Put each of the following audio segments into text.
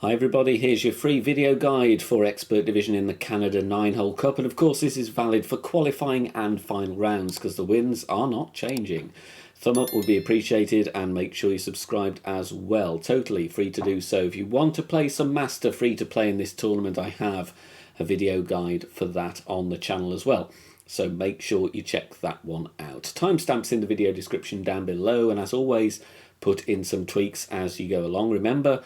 Hi everybody, here's your free video guide for Expert Division in the Canada 9-hole Cup, and of course this is valid for qualifying and final rounds because the winds are not changing. Thumb up would be appreciated and make sure you're subscribed as well. Totally free to do so. If you want to play some Master free to play in this tournament, I have a video guide for that on the channel as well. So make sure you check that one out. Timestamps in the video description down below, and as always, put in some tweaks as you go along. Remember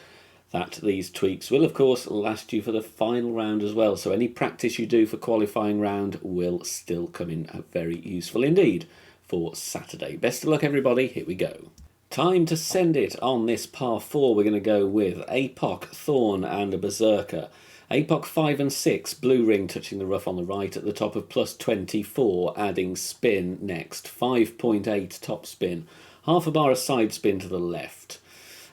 that these tweaks will of course last you for the final round as well, so any practice you do for qualifying round will still come in very useful indeed for Saturday. Best of luck everybody, here we go. Time to send it on this par 4. We're going to go with Apoc, Thorn and a Berserker. Apoc 5 and 6, blue ring touching the rough on the right at the top of plus 24, adding spin next, 5.8 top spin, half a bar of side spin to the left.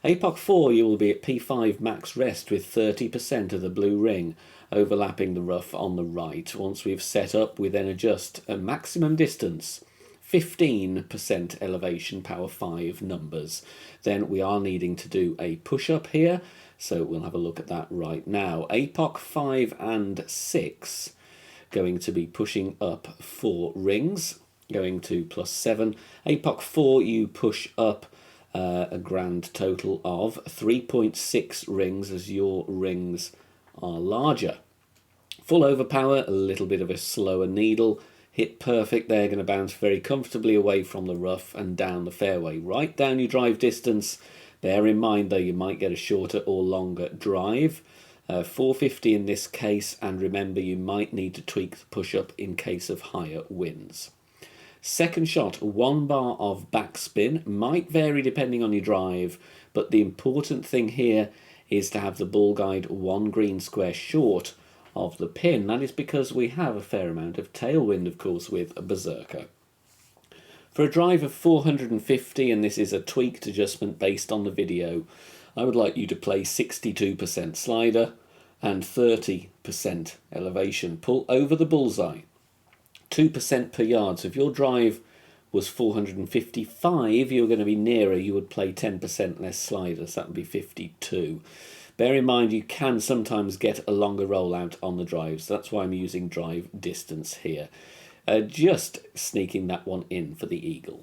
Apoc 4, you will be at P5 max rest with 30% of the blue ring overlapping the rough on the right. Once we've set up, we then adjust a maximum distance, 15% elevation, power 5 numbers. Then we are needing to do a push-up here, so we'll have a look at that right now. Apoc 5 and 6, going to be pushing up 4 rings, going to plus 7. Apoc 4, you push up a grand total of 3.6 rings as your rings are larger. Full overpower, a little bit of a slower needle. Hit perfect, they're going to bounce very comfortably away from the rough and down the fairway. Right down your drive distance. Bear in mind though, you might get a shorter or longer drive. 450 in this case, and remember you might need to tweak the push-up in case of higher winds. Second shot, 1 bar of backspin, might vary depending on your drive, but the important thing here is to have the ball guide 1 green square short of the pin. That is because we have a fair amount of tailwind, of course, with a Berserker. For a drive of 450, and this is a tweaked adjustment based on the video, I would like you to play 62% slider and 30% elevation. Pull over the bullseye. 2% per yard. So if your drive was 455, you're going to be nearer. You would play 10% less sliders. That would be 52. Bear in mind you can sometimes get a longer rollout on the drives. That's why I'm using drive distance here. Just sneaking that one in for the eagle.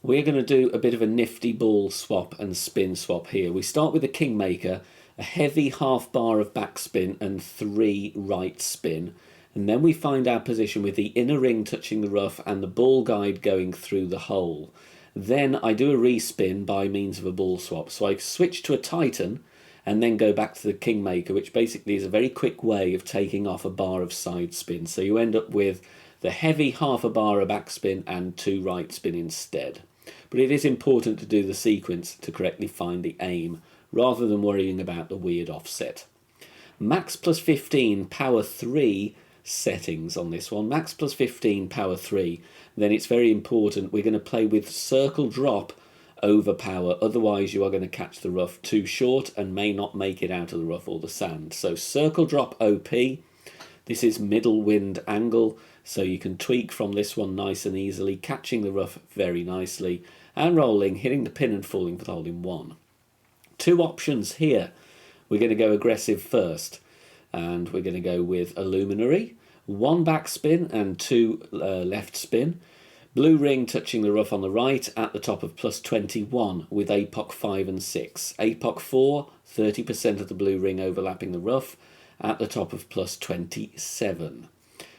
We're going to do a bit of a nifty ball swap and spin swap here. We start with a Kingmaker, a heavy half bar of backspin and 3 right spin. And then we find our position with the inner ring touching the rough and the ball guide going through the hole. Then I do a respin by means of a ball swap. So I switch to a Titan and then go back to the Kingmaker, which basically is a very quick way of taking off a bar of side spin. So you end up with the heavy half a bar of backspin and 2 right spin instead. But it is important to do the sequence to correctly find the aim rather than worrying about the weird offset. Max plus 15, power 3 settings on this one. Max plus 15, power 3. Then it's very important we're going to play with circle drop over power, otherwise you are going to catch the rough too short and may not make it out of the rough or the sand. So circle drop OP, this is middle wind angle, so you can tweak from this one nice and easily, catching the rough very nicely and rolling, hitting the pin and falling for the hole in 1. 2 options here. We're going to go aggressive first, and we're going to go with a luminary, 1 backspin and 2 left spin. Blue ring touching the rough on the right at the top of plus 21 with Apoc 5 and 6. Apoc 4, 30% of the blue ring overlapping the rough at the top of plus 27.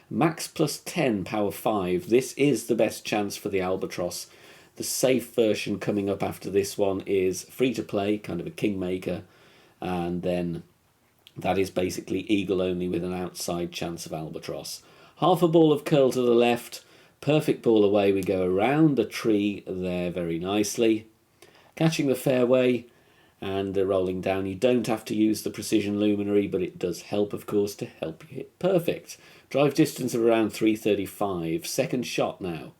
Max plus 10, power 5. This is the best chance for the Albatross. The safe version coming up after this one is free to play, kind of a Kingmaker, and then that is basically eagle only with an outside chance of Albatross. Half a ball of curl to the left, perfect ball away. We go around the tree there very nicely, catching the fairway and rolling down. You don't have to use the precision luminary, but it does help, of course, to help you hit perfect. Drive distance of around 335. Second shot now.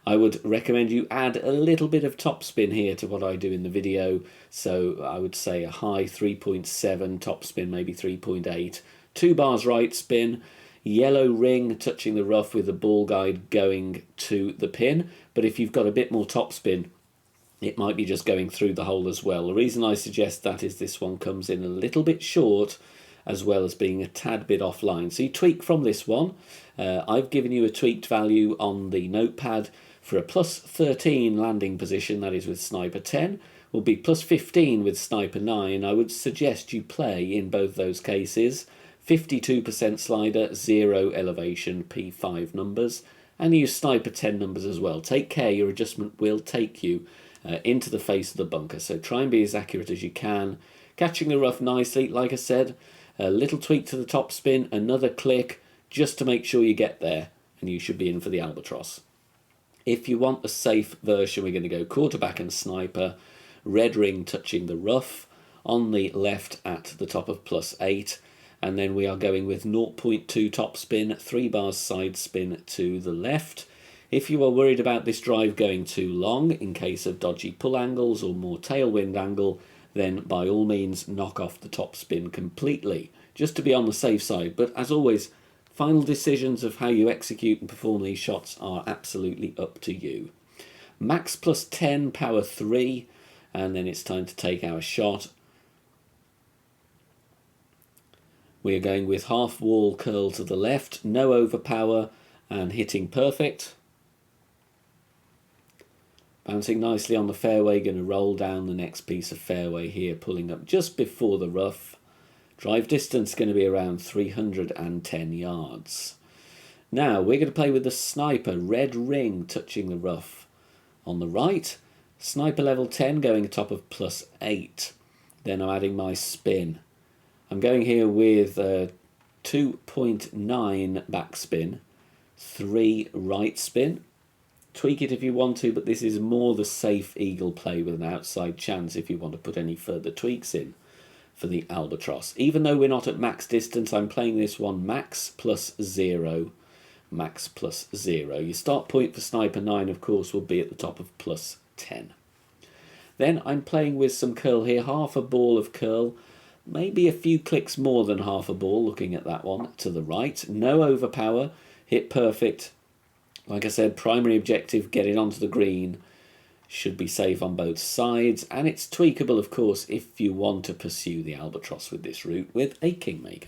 I would recommend you add a little bit of topspin here to what I do in the video. So I would say a high 3.7, topspin maybe 3.8, 2 bars right spin, yellow ring touching the rough with the ball guide going to the pin. But if you've got a bit more topspin, it might be just going through the hole as well. The reason I suggest that is this one comes in a little bit short, as well as being a tad bit offline. So you tweak from this one. I've given you a tweaked value on the notepad for a plus 13 landing position, that is with sniper 10, will be plus 15 with sniper 9. I would suggest you play in both those cases 52% slider, 0 elevation, P5 numbers, and use sniper 10 numbers as well. Take care, your adjustment will take you into the face of the bunker, so try and be as accurate as you can. Catching the rough nicely, like I said, a little tweak to the top spin, another click, just to make sure you get there, and you should be in for the albatross. If you want the safe version, we're going to go quarterback and sniper, red ring touching the rough, on the left at the top of plus 8, and then we are going with 0.2 top spin, 3 bars side spin to the left. If you are worried about this drive going too long in case of dodgy pull angles or more tailwind angle, then by all means knock off the top spin completely, just to be on the safe side. But as always, final decisions of how you execute and perform these shots are absolutely up to you. Max plus 10, power 3, and then it's time to take our shot. We are going with half wall curl to the left, no overpower, and hitting perfect. Bouncing nicely on the fairway, going to roll down the next piece of fairway here, pulling up just before the rough. Drive distance going to be around 310 yards. Now we're going to play with the sniper, red ring touching the rough on the right. Sniper level 10 going top of plus 8. Then I'm adding my spin. I'm going here with 2.9 backspin, 3 right spin. Tweak it if you want to, but this is more the safe eagle play with an outside chance if you want to put any further tweaks in for the albatross. Even though we're not at max distance, I'm playing this one max plus 0. Max plus 0. Your start point for sniper 9, of course, will be at the top of plus 10. Then I'm playing with some curl here, half a ball of curl, maybe a few clicks more than half a ball, looking at that one to the right. No overpower, hit perfect. Like I said, primary objective, get it onto the green. Should be safe on both sides, and it's tweakable, of course, if you want to pursue the albatross with this route with a kingmaker.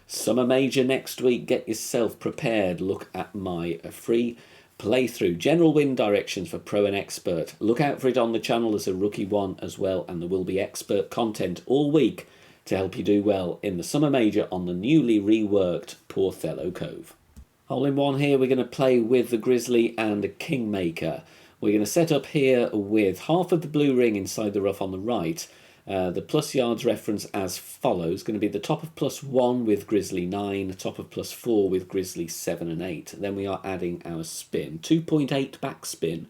Summer Major next week, get yourself prepared. Look at my free playthrough, general wind directions for pro and expert. Look out for it on the channel as a rookie one as well, and there will be expert content all week to help you do well in the Summer Major on the newly reworked Porthello Cove. Hole in one here, we're going to play with the Grizzly and a Kingmaker. We're going to set up here with half of the blue ring inside the rough on the right. The plus yards reference as follows, going to be the top of plus 1 with Grizzly 9, top of plus 4 with Grizzly 7 and 8. Then we are adding our spin, 2.8 back spin,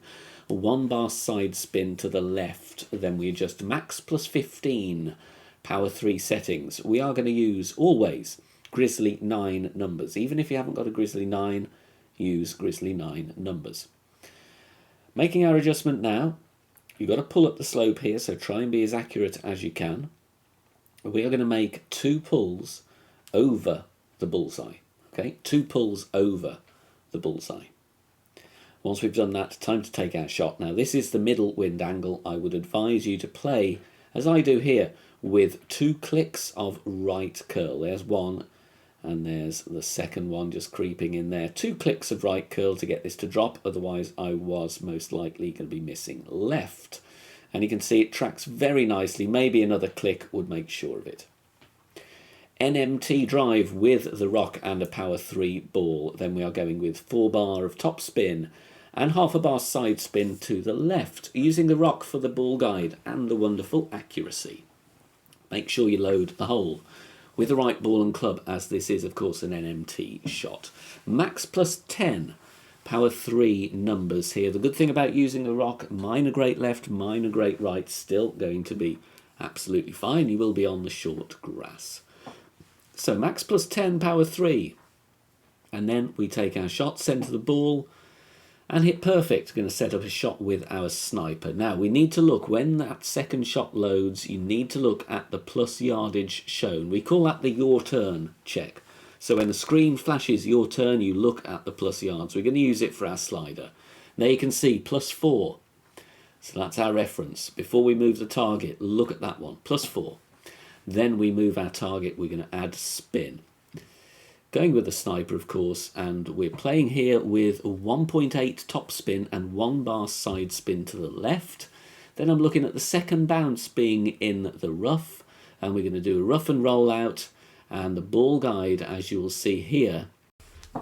1 bar side spin to the left. Then we adjust max plus 15, power 3 settings. We are going to use always Grizzly 9 numbers. Even if you haven't got a Grizzly 9, use Grizzly 9 numbers. Making our adjustment now. You've got to pull up the slope here, so try and be as accurate as you can. We are going to make 2 pulls over the bullseye. Okay, 2 pulls over the bullseye. Once we've done that, time to take our shot. Now this is the middle wind angle. I would advise you to play, as I do here, with 2 clicks of right curl. There's one, and there's the second one just creeping in there. 2 clicks of right curl to get this to drop, otherwise I was most likely going to be missing left. And you can see it tracks very nicely. Maybe another click would make sure of it. NMT drive with the rock and a power 3 ball. Then we are going with 4 bar of top spin and half a bar side spin to the left, using the rock for the ball guide and the wonderful accuracy. Make sure you load the hole with the right ball and club, as this is, of course, an NMT shot. Max plus 10, power 3 numbers here. The good thing about using the rock, minor great left, minor great right, still going to be absolutely fine. You will be on the short grass. So max plus 10, power 3. And then we take our shot, centre the ball, and hit perfect. Going to set up a shot with our sniper. Now we need to look, when that second shot loads, you need to look at the plus yardage shown. We call that the your turn check. So when the screen flashes your turn, you look at the plus yards. We're going to use it for our slider. There you can see +4. So that's our reference. Before we move the target, look at that one, +4. Then we move our target, we're going to add spin. Going with the sniper, of course, and we're playing here with 1.8 top spin and 1 bar side spin to the left. Then I'm looking at the second bounce being in the rough, and we're going to do a rough and roll out, and the ball guide, as you will see here,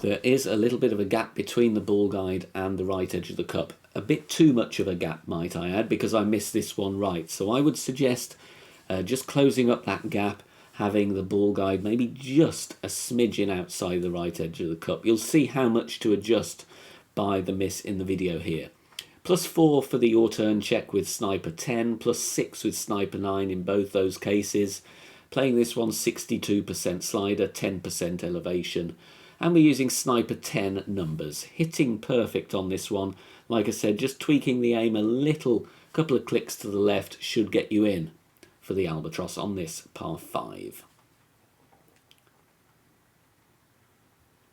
there is a little bit of a gap between the ball guide and the right edge of the cup. A bit too much of a gap, might I add, because I missed this one right. So I would suggest just closing up that gap, having the ball guide maybe just a smidgen outside the right edge of the cup. You'll see how much to adjust by the miss in the video here. +4 for the your turn check with sniper 10, +6 with sniper 9 in both those cases. Playing this one 62% slider, 10% elevation. And we're using sniper 10 numbers. Hitting perfect on this one. Like I said, just tweaking the aim a little, couple of clicks to the left should get you in for the albatross on this par 5.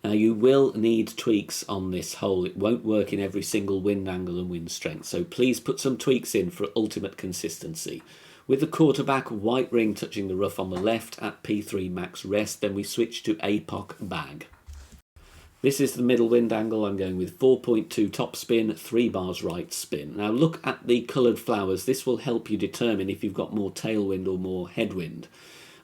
Now you will need tweaks on this hole. It won't work in every single wind angle and wind strength, so please put some tweaks in for ultimate consistency. With the quarterback, white ring touching the rough on the left at P3 max rest, then we switch to APOC bag. This is the middle wind angle. I'm going with 4.2 top spin, 3 bars right spin. Now look at the coloured flowers. This will help you determine if you've got more tailwind or more headwind,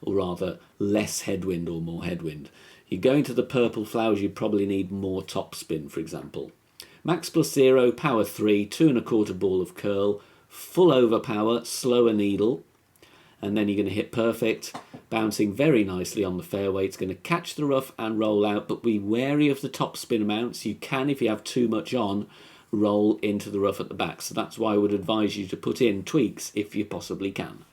or rather less headwind or more headwind. You're going to the purple flowers, you probably need more top spin, for example. Max +0, power 3, 2 1/4 ball of curl, full over power, slower needle, and then you're going to hit perfect, bouncing very nicely on the fairway. It's going to catch the rough and roll out, but be wary of the top spin amounts. You can, if you have too much on, roll into the rough at the back. So that's why I would advise you to put in tweaks if you possibly can.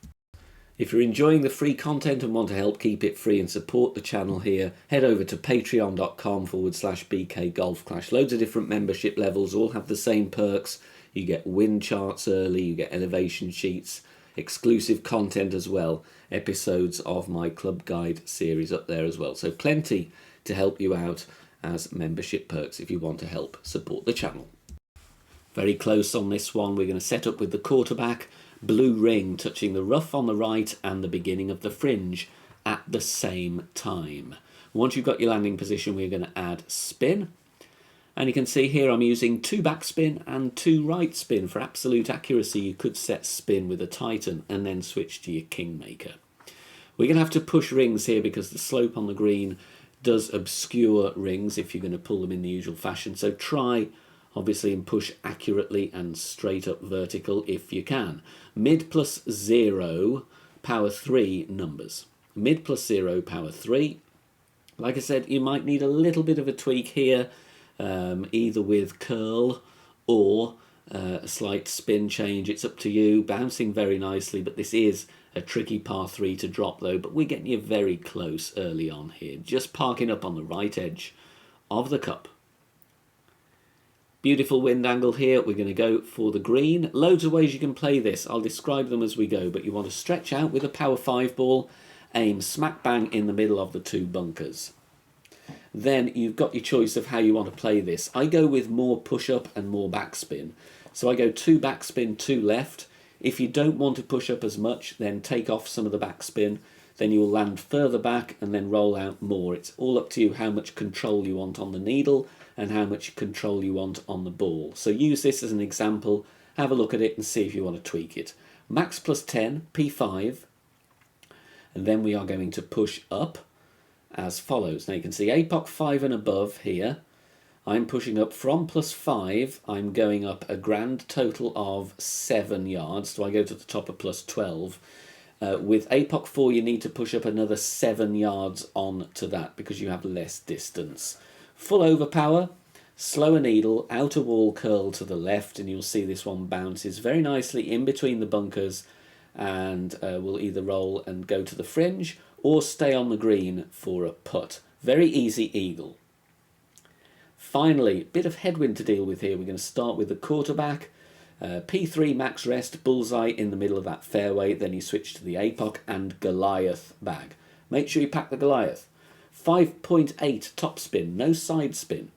If you're enjoying the free content and want to help keep it free and support the channel here, head over to patreon.com/BK Golf Clash. Loads of different membership levels, all have the same perks. You get wind charts early, you get elevation sheets, exclusive content as well, episodes of my club guide series up there as well. So plenty to help you out as membership perks if you want to help support the channel. Very close on this one. We're going to set up with the quarterback, blue ring touching the rough on the right and the beginning of the fringe at the same time. Once you've got your landing position, we're going to add spin. And you can see here I'm using 2 backspin and 2 right spin. For absolute accuracy, you could set spin with a Titan and then switch to your Kingmaker. We're going to have to push rings here because the slope on the green does obscure rings if you're going to pull them in the usual fashion. So try, obviously, and push accurately and straight up vertical if you can. Mid +0, power 3 numbers. Mid +0, power 3. Like I said, you might need a little bit of a tweak here. Either with curl or a slight spin change. It's up to you. Bouncing very nicely, but this is a tricky par 3 to drop though, but we're getting you very close early on here. Just parking up on the right edge of the cup. Beautiful wind angle here. We're going to go for the green. Loads of ways you can play this. I'll describe them as we go, but you want to stretch out with a power 5 ball, aim smack bang in the middle of the 2 bunkers. Then you've got your choice of how you want to play this. I go with more push-up and more backspin. So I go 2 backspin, 2 left. If you don't want to push up as much, then take off some of the backspin. Then you'll land further back and then roll out more. It's all up to you how much control you want on the needle and how much control you want on the ball. So use this as an example. Have a look at it and see if you want to tweak it. Max +10, P5. And then we are going to push up as follows. Now you can see APOC 5 and above here. I'm pushing up from +5. I'm going up a grand total of 7 yards. So I go to the top of +12. With APOC 4, you need to push up another 7 yards on to that because you have less distance. Full overpower, slower needle, outer wall curl to the left, and you'll see this one bounces very nicely in between the bunkers and will either roll and go to the fringe or stay on the green for a putt. Very easy eagle. Finally, a bit of headwind to deal with here. We're going to start with the quarterback. P3 max rest, bullseye in the middle of that fairway. Then you switch to the APOC and Goliath bag. Make sure you pack the Goliath. 5.8 top spin, no side spin.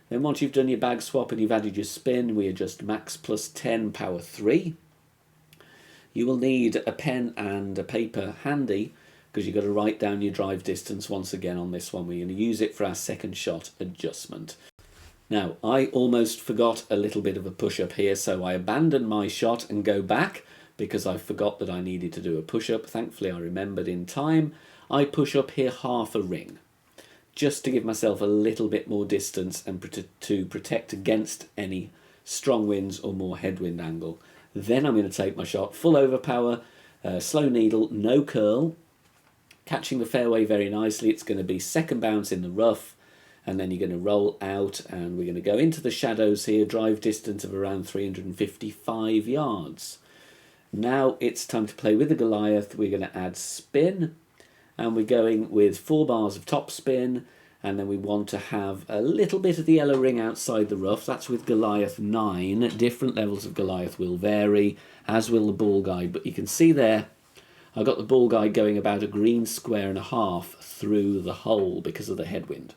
Then once you've done your bag swap and you've added your spin, we adjust max plus 10, power 3. You will need a pen and a paper handy because you've got to write down your drive distance once again on this one. We're going to use it for our second shot adjustment. Now, I almost forgot a little bit of a push-up here, so I abandoned my shot and go back because I forgot that I needed to do a push-up. Thankfully, I remembered in time. I push up here half a ring, just to give myself a little bit more distance and to protect against any strong winds or more headwind angle. Then I'm going to take my shot, full overpower, slow needle, no curl, catching the fairway very nicely. It's going to be second bounce in the rough, and then you're going to roll out, and we're going to go into the shadows here, drive distance of around 355 yards. Now it's time to play with the Goliath. We're going to add spin, and we're going with 4 bars of top spin, and then we want to have a little bit of the yellow ring outside the rough. That's with Goliath 9. Different levels of Goliath will vary, as will the ball guide, but you can see there I've got the ball guide going about a green square and a half through the hole because of the headwind.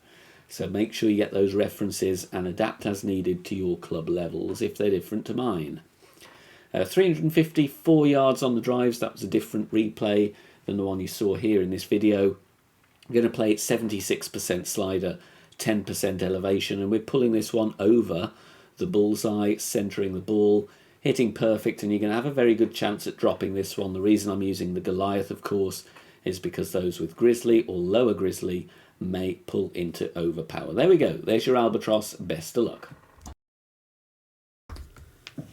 So make sure you get those references and adapt as needed to your club levels if they're different to mine. 354 yards on the drives. That was a different replay than the one you saw here in this video. I'm going to play it 76% slider, 10% elevation, and we're pulling this one over the bullseye, centering the ball, hitting perfect, and you're going to have a very good chance at dropping this one. The reason I'm using the Goliath, of course, is because those with Grizzly or lower Grizzly may pull into overpower. There we go. There's your Albatross. Best of luck.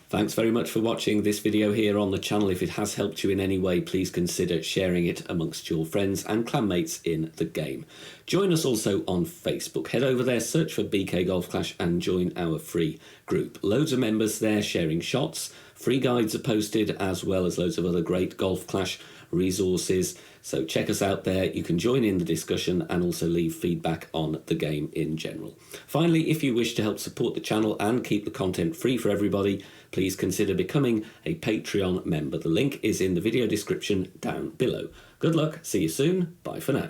Thanks very much for watching this video here on the channel. If it has helped you in any way, please consider sharing it amongst your friends and clanmates in the game. Join us also on Facebook. Head over there, search for BK Golf Clash and join our free group. Loads of members there sharing shots. Free guides are posted, as well as loads of other great Golf Clash resources. So check us out there. You can join in the discussion and also leave feedback on the game in general. Finally, if you wish to help support the channel and keep the content free for everybody, please consider becoming a Patreon member. The link is in the video description down below. Good luck. See you soon. Bye for now.